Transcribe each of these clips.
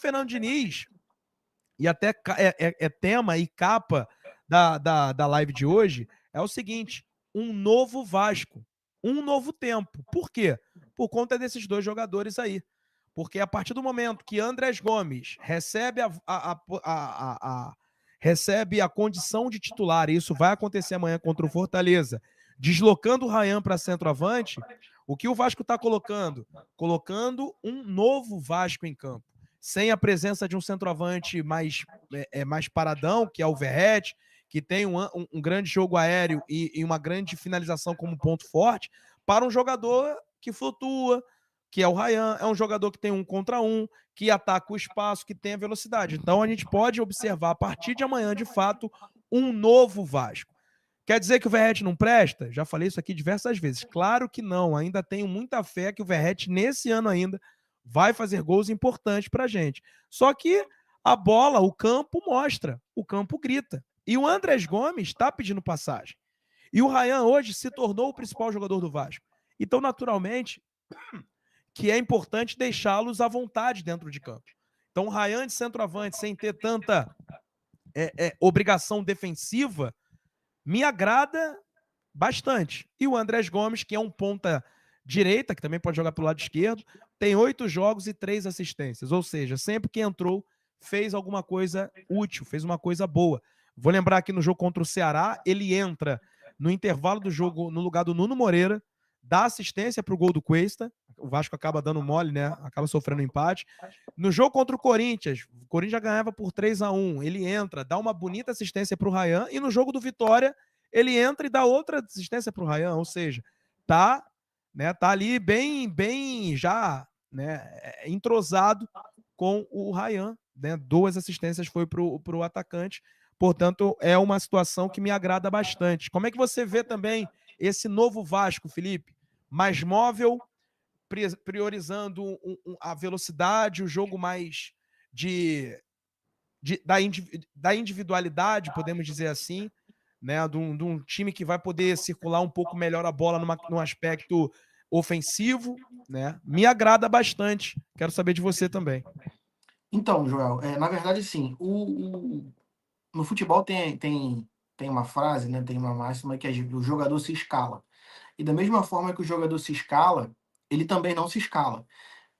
Fernando Diniz, e até é tema e capa da live de hoje, é o seguinte: um novo Vasco, um novo tempo. Por quê? Por conta desses dois jogadores aí. Porque a partir do momento que Andrés Gomes recebe a condição de titular, e isso vai acontecer amanhã contra o Fortaleza, deslocando o Ryan para centroavante, o que o Vasco está colocando? Colocando um novo Vasco em campo. Sem a presença de um centroavante mais paradão, que é o Verratti, que tem um grande jogo aéreo e uma grande finalização como ponto forte, para um jogador que flutua, que é o Ryan, é um jogador que tem 1 contra 1, que ataca o espaço, que tem a velocidade. Então a gente pode observar a partir de amanhã, de fato, um novo Vasco. Quer dizer que o Verratti não presta? Já falei isso aqui diversas vezes. Claro que não. Ainda tenho muita fé que o Verratti, nesse ano ainda, vai fazer gols importantes pra gente. Só que a bola, o campo mostra, o campo grita. E o Andrés Gomes está pedindo passagem. E o Ryan hoje se tornou o principal jogador do Vasco. Então, naturalmente, que é importante deixá-los à vontade dentro de campo. Então, o Ryan de centroavante, sem ter tanta obrigação defensiva, me agrada bastante. E o Andrés Gomes, que é um ponta direita, que também pode jogar pelo lado esquerdo, tem 8 jogos e 3 assistências. Ou seja, sempre que entrou, fez alguma coisa útil, fez uma coisa boa. Vou lembrar aqui no jogo contra o Ceará, ele entra no intervalo do jogo no lugar do Nuno Moreira, dá assistência para o gol do Cuesta. O Vasco acaba dando mole, né? Acaba sofrendo empate. No jogo contra o Corinthians já ganhava por 3-1. Ele entra, dá uma bonita assistência para o Ryan. E no jogo do Vitória, ele entra e dá outra assistência para o Ryan. Ou seja, tá ali bem já, né, entrosado com o Ryan. Né? 2 assistências foi para o atacante. Portanto, é uma situação que me agrada bastante. Como é que você vê também esse novo Vasco, Felipe? Mais móvel, priorizando a velocidade, o jogo mais da individualidade, podemos dizer assim, né? De um time que vai poder circular um pouco melhor a bola num aspecto ofensivo, né? Me agrada bastante. Quero saber de você também. Então, Joel, na verdade, sim, no futebol tem uma frase, né, tem uma máxima que o jogador se escala. E da mesma forma que o jogador se escala, ele também não se escala.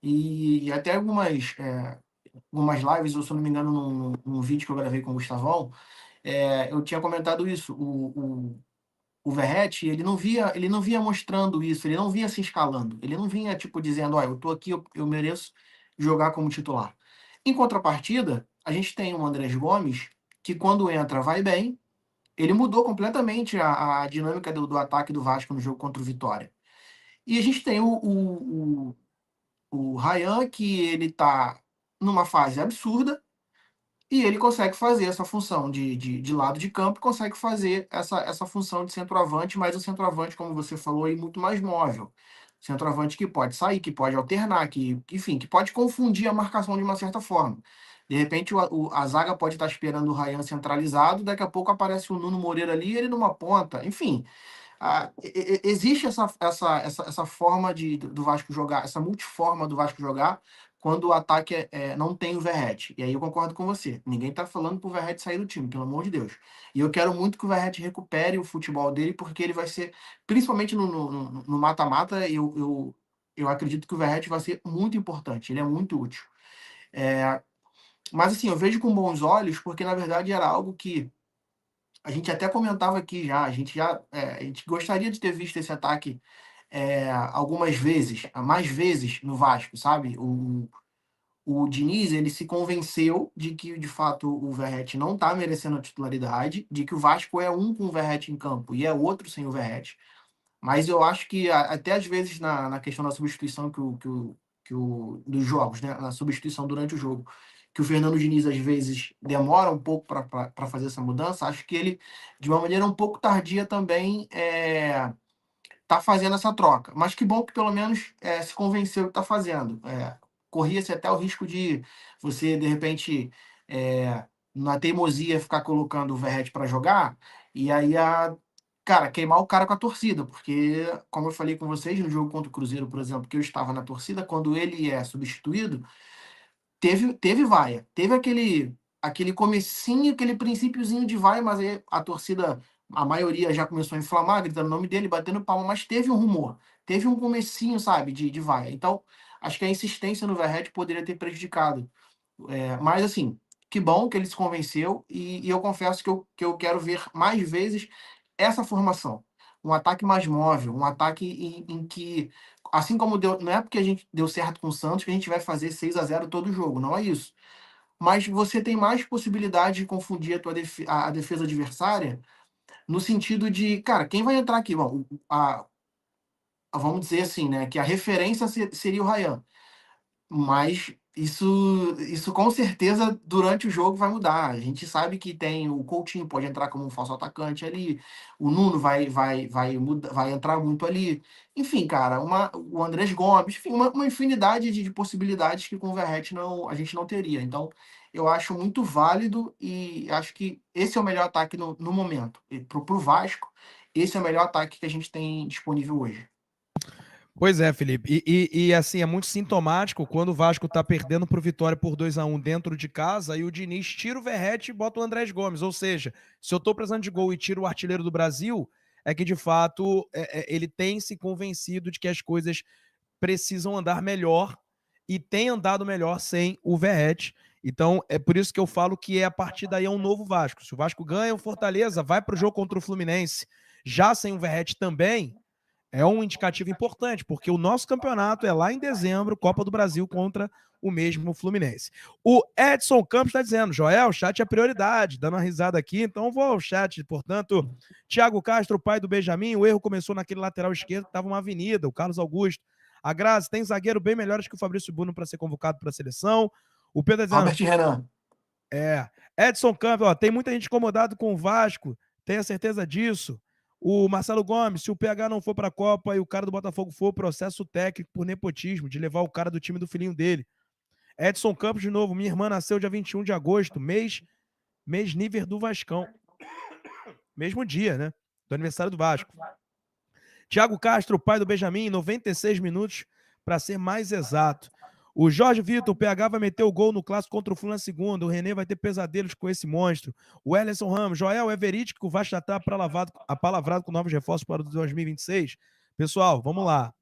E até algumas lives, ou se eu não me engano, num vídeo que eu gravei com o Gustavão, eu tinha comentado isso. O Verratti, ele não via mostrando isso, ele não vinha se escalando, ele não vinha, tipo, dizendo, eu tô aqui, eu mereço jogar como titular. Em contrapartida, a gente tem o Andrés Gomes, que quando entra vai bem, ele mudou completamente a dinâmica do ataque do Vasco no jogo contra o Vitória. E a gente tem o Ryan, que ele tá numa fase absurda, e ele consegue fazer essa função de lado de campo, consegue fazer essa função de centroavante, mas um centroavante, como você falou, aí, muito mais móvel. Centroavante que pode sair, que pode alternar, enfim, que pode confundir a marcação de uma certa forma. De repente, a zaga pode estar esperando o Ryan centralizado, daqui a pouco aparece o Nuno Moreira ali, ele numa ponta. Enfim, existe essa forma do Vasco jogar, essa multiforma do Vasco jogar, quando o ataque não tem o Verratti. E aí eu concordo com você. Ninguém está falando para o Verratti sair do time, pelo amor de Deus. E eu quero muito que o Verratti recupere o futebol dele, porque ele vai ser, principalmente no mata-mata, eu acredito que o Verratti vai ser muito importante. Ele é muito útil. Mas assim, eu vejo com bons olhos, porque na verdade era algo que a gente até comentava aqui já, a gente gostaria de ter visto esse ataque algumas vezes, mais vezes no Vasco, sabe? O Diniz, ele se convenceu de que, de fato, o Verratti não está merecendo a titularidade, de que o Vasco é um com o Verratti em campo e é outro sem o Verratti. Mas eu acho que até às vezes na questão da substituição dos jogos, né? Na substituição durante o jogo, que o Fernando Diniz às vezes demora um pouco para fazer essa mudança, acho que ele, de uma maneira um pouco tardia também, tá fazendo essa troca. Mas que bom que pelo menos se convenceu que está fazendo. Corria-se até o risco de você, de repente, na teimosia, ficar colocando o Verratti para jogar, e aí cara, queimar o cara com a torcida, porque, como eu falei com vocês, no jogo contra o Cruzeiro, por exemplo, que eu estava na torcida, quando ele é substituído, teve vaia. Teve aquele comecinho, aquele princípiozinho de vaia, mas aí a torcida, a maioria já começou a inflamar, gritando o nome dele, batendo palma, mas teve um rumor. Teve um comecinho, sabe, de vaia. Então, acho que a insistência no Verratti poderia ter prejudicado. Mas, assim, que bom que ele se convenceu e eu confesso que eu quero ver mais vezes essa formação. Um ataque mais móvel, um ataque em que, assim como deu, não é porque a gente deu certo com o Santos que a gente vai fazer 6-0 todo jogo, não é isso. Mas você tem mais possibilidade de confundir a defesa adversária no sentido de, cara, quem vai entrar aqui? Bom, vamos dizer assim, né, que a referência seria o Ryan. Mas isso com certeza durante o jogo vai mudar. A gente sabe que tem o Coutinho pode entrar como um falso atacante ali, o Nuno vai entrar muito ali. Enfim, cara, o Andrés Gomes, enfim, uma infinidade de possibilidades que com o Verratti a gente não teria. Então, eu acho muito válido e acho que esse é o melhor ataque no momento. Pro Vasco, esse é o melhor ataque que a gente tem disponível hoje. Pois é, Felipe. Assim, é muito sintomático quando o Vasco tá perdendo pro Vitória por 2-1 dentro de casa e o Diniz tira o Verratti e bota o Andrés Gomes. Ou seja, se eu tô precisando de gol e tiro o artilheiro do Brasil, é que de fato ele tem se convencido de que as coisas precisam andar melhor e tem andado melhor sem o Verratti. Então, é por isso que eu falo que a partir daí é um novo Vasco. Se o Vasco ganha, o Fortaleza vai pro jogo contra o Fluminense já sem o Verratti também, é um indicativo importante, porque o nosso campeonato é lá em dezembro, Copa do Brasil contra o mesmo Fluminense. O Edson Campos está dizendo, Joel, o chat é prioridade, dando uma risada aqui, então vou ao chat. Portanto, Thiago Castro, pai do Benjamin, o erro começou naquele lateral esquerdo que estava uma avenida, o Carlos Augusto. A Grazi, tem zagueiro bem melhores que o Fabrício Bruno para ser convocado para a seleção. O Pedro está Robert dizendo... Renan. Edson Campos, tem muita gente incomodado com o Vasco, tenha certeza disso. O Marcelo Gomes, se o PH não for para a Copa e o cara do Botafogo for, processo técnico por nepotismo, de levar o cara do time do filhinho dele. Edson Campos, de novo, minha irmã nasceu dia 21 de agosto, mês nível do Vascão. Mesmo dia, né? Do aniversário do Vasco. Thiago Castro, pai do Benjamin, 96 minutos, para ser mais exato. O Jorge Vitor, o PH vai meter o gol no clássico contra o Flu na segunda. O René vai ter pesadelos com esse monstro. O Ellison Ramos, Joel, é verídico que o Vasco já está apalavrado com novos reforços para o 2026? Pessoal, vamos lá.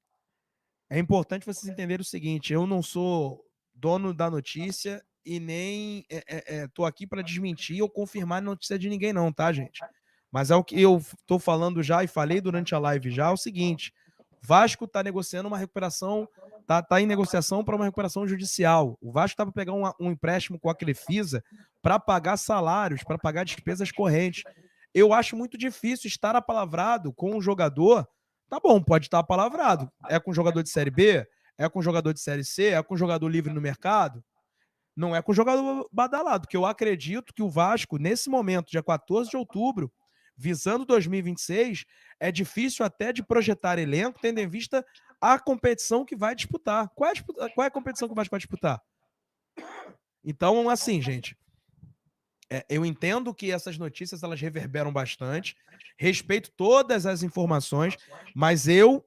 É importante vocês entenderem o seguinte, eu não sou dono da notícia e nem tô aqui para desmentir ou confirmar a notícia de ninguém não, tá, gente? Mas é o que eu tô falando já e falei durante a live já, é o seguinte, Vasco tá negociando uma recuperação, tá em negociação para uma recuperação judicial. O Vasco tá para pegar um empréstimo com a Crefisa para pagar salários, para pagar despesas correntes. Eu acho muito difícil estar apalavrado com um jogador. Tá bom, pode estar apalavrado. É com jogador de Série B? É com jogador de Série C? É com jogador livre no mercado? Não é com jogador badalado, porque eu acredito que o Vasco, nesse momento, dia 14 de outubro, visando 2026, é difícil até de projetar elenco, tendo em vista a competição que vai disputar. Qual é a competição que o Vasco vai disputar? Então, assim, gente, eu entendo que essas notícias elas reverberam bastante, respeito todas as informações, mas eu,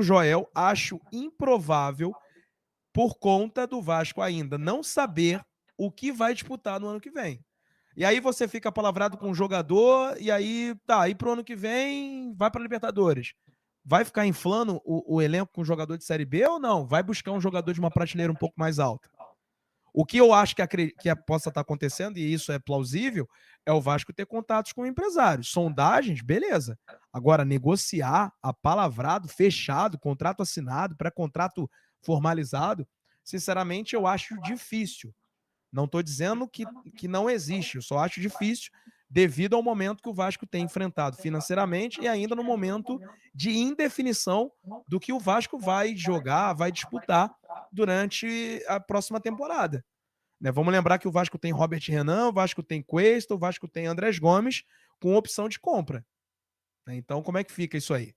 Joel, acho improvável, por conta do Vasco ainda não saber o que vai disputar no ano que vem. E aí você fica palavrado com um jogador, e aí pro ano que vem vai para Libertadores. Vai ficar inflando o elenco com um jogador de Série B ou não? Vai buscar um jogador de uma prateleira um pouco mais alta? O que eu acho que possa estar acontecendo, e isso é plausível, é o Vasco ter contatos com empresários. Sondagens, beleza. Agora, negociar, apalavrado, fechado, contrato assinado, pré-contrato formalizado, sinceramente, eu acho difícil. Não estou dizendo que não existe, eu só acho difícil devido ao momento que o Vasco tem enfrentado financeiramente e ainda no momento de indefinição do que o Vasco vai jogar, vai disputar durante a próxima temporada. Né? Vamos lembrar que o Vasco tem Robert Renan, o Vasco tem Cuesta, o Vasco tem Andrés Gomes com opção de compra. Né? Então, como é que fica isso aí?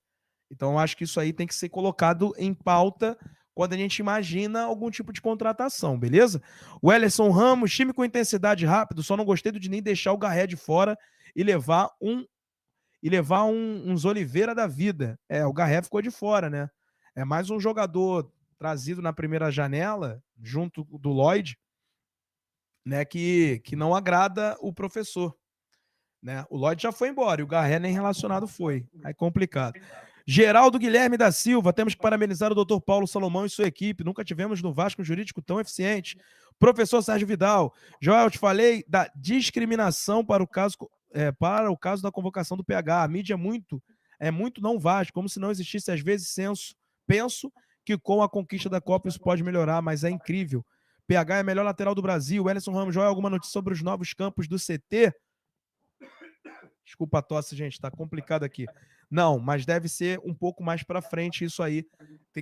Então, eu acho que isso aí tem que ser colocado em pauta quando a gente imagina algum tipo de contratação, beleza? O Ellerson Ramos, time com intensidade rápido, só não gostei do Diniz deixar o Garré de fora e levar uns Oliveira da vida. O Garré ficou de fora, né? É mais um jogador trazido na primeira janela, junto do Lloyd, né, que não agrada o professor, né? O Lloyd já foi embora e o Garré nem relacionado foi. Aí complicado. Geraldo Guilherme da Silva, temos que parabenizar o doutor Paulo Salomão e sua equipe. Nunca tivemos no Vasco um jurídico tão eficiente. Professor Sérgio Vidal, Joel, eu te falei da discriminação para o caso da convocação do PH. A mídia é muito não Vasco, como se não existisse às vezes senso. Penso que com a conquista da Copa isso pode melhorar, mas é incrível. PH é a melhor lateral do Brasil. Ellison Ramos, Joel, alguma notícia sobre os novos campos do CT? Desculpa a tosse, gente, tá complicado aqui. Não, mas deve ser um pouco mais para frente isso aí.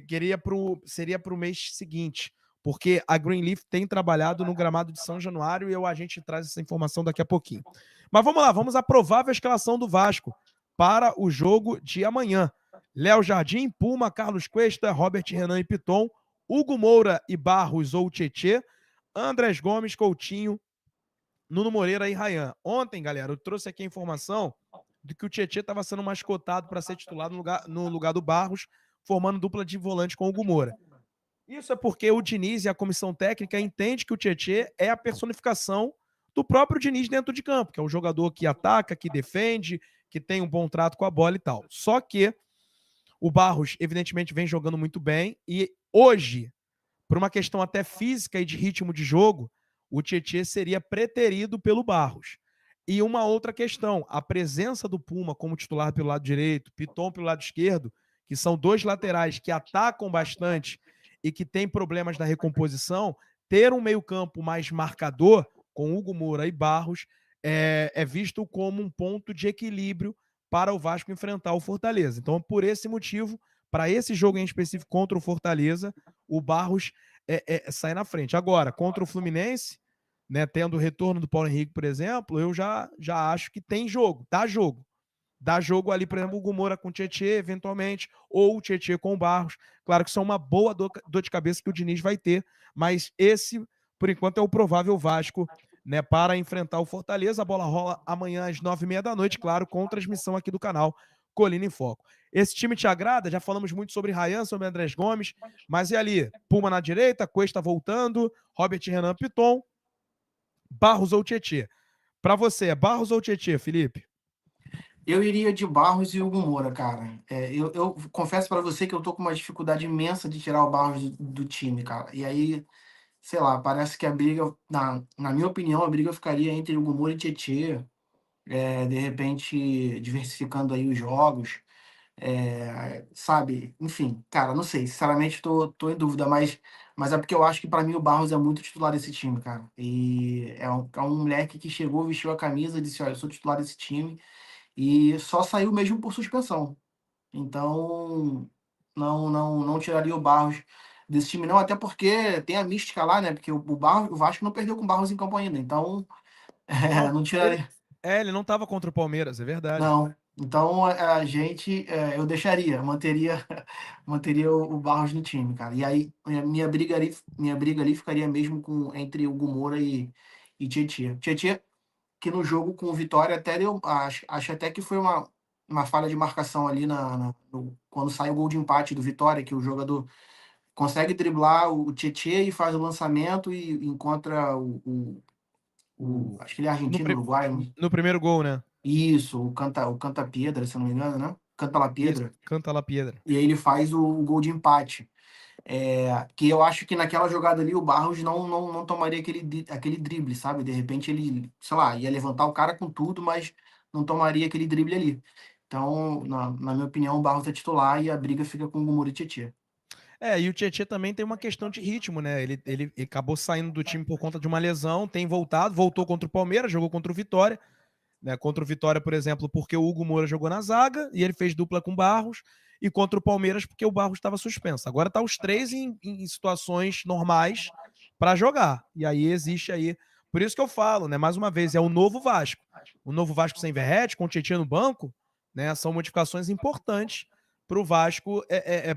Seria para o mês seguinte, porque a Greenleaf tem trabalhado no gramado de São Januário e a gente traz essa informação daqui a pouquinho. Mas vamos lá, vamos à provável escalação do Vasco para o jogo de amanhã. Léo Jardim, Puma, Carlos Cuesta, Robert Renan e Piton, Hugo Moura e Barros ou Tietê, Andrés Gomes, Coutinho, Nuno Moreira e Ryan. Ontem, galera, eu trouxe aqui a informação de que o Tietê estava sendo mascotado para ser titular no lugar do Barros, formando dupla de volante com o Hugo Moura. Isso é porque o Diniz e a comissão técnica entendem que o Tietê é a personificação do próprio Diniz dentro de campo, que é um jogador que ataca, que defende, que tem um bom trato com a bola e tal. Só que o Barros, evidentemente, vem jogando muito bem e hoje, por uma questão até física e de ritmo de jogo, o Tietê seria preterido pelo Barros. E uma outra questão, a presença do Puma como titular pelo lado direito, Piton pelo lado esquerdo, que são dois laterais que atacam bastante e que têm problemas na recomposição, ter um meio-campo mais marcador, com Hugo Moura e Barros, é visto como um ponto de equilíbrio para o Vasco enfrentar o Fortaleza. Então, por esse motivo, para esse jogo em específico contra o Fortaleza, o Barros sai na frente. Agora, contra o Fluminense, né, tendo o retorno do Paulo Henrique, por exemplo, eu já acho que tem jogo, dá jogo. Dá jogo ali, por exemplo, o Gumora com o Tietê, eventualmente, ou o Tietê com o Barros. Claro que isso é uma boa dor de cabeça que o Diniz vai ter, mas esse, por enquanto, é o provável Vasco, né, para enfrentar o Fortaleza. A bola rola amanhã às 9h30 da noite, claro, com transmissão aqui do canal Colina em Foco. Esse time te agrada? Já falamos muito sobre Ryan, sobre Andrés Gomes, mas e ali? Puma na direita, Cuesta voltando, Robert Renan Piton, Barros ou Tietê? Para você, é Barros ou Tietê, Felipe? Eu iria de Barros e Hugo Moura, cara. Eu confesso para você que eu tô com uma dificuldade imensa de tirar o Barros do time, cara. E aí, sei lá, parece que a briga, na minha opinião, a briga ficaria entre Hugo Moura e Tietê, de repente diversificando aí os jogos, sabe? Enfim, cara, não sei, sinceramente tô em dúvida, mas é porque eu acho que para mim o Barros é muito titular desse time, cara. E é um moleque que chegou, vestiu a camisa, disse, olha, eu sou titular desse time, e só saiu mesmo por suspensão. Então, não tiraria o Barros desse time, não, até porque tem a mística lá, né? Porque o Vasco não perdeu com o Barros em campo ainda, então Não, não tiraria. ele não estava contra o Palmeiras, é verdade. Não. Então a gente, eu deixaria, manteria, manteria o Barros no time, cara. E aí minha briga ali ficaria mesmo entre o Moura e Tietê. Tietê, que no jogo com o Vitória até deu, acho até que foi uma falha de marcação ali quando sai o gol de empate do Vitória, que o jogador consegue driblar o Tietê e faz o lançamento e encontra acho que ele é No, argentino, uruguaio, né? no primeiro gol, né? Isso, o Canta Piedra, se eu não me engano, né? Canta La Isso, Piedra. canta lá Piedra. E aí ele faz o gol de empate. Que eu acho que naquela jogada ali o Barros não tomaria aquele drible, sabe? De repente ele, sei lá, ia levantar o cara com tudo, mas não tomaria aquele drible ali. Então, na minha opinião, o Barros é titular e a briga fica com o Gumuri e Tietê. E o Tietê também tem uma questão de ritmo, né? Ele acabou saindo do time por conta de uma lesão, tem voltou contra o Palmeiras, jogou contra o Vitória, né? Contra o Vitória, por exemplo, porque o Hugo Moura jogou na zaga e ele fez dupla com o Barros, e contra o Palmeiras porque o Barros estava suspenso. Agora tá os três em situações normais para jogar. E aí existe aí. Por isso que eu falo, né? Mais uma vez, é o novo Vasco. O novo Vasco sem Verrete, com o Tietê no banco, né? São modificações importantes para o Vasco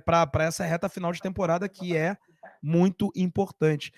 para essa reta final de temporada que é muito importante.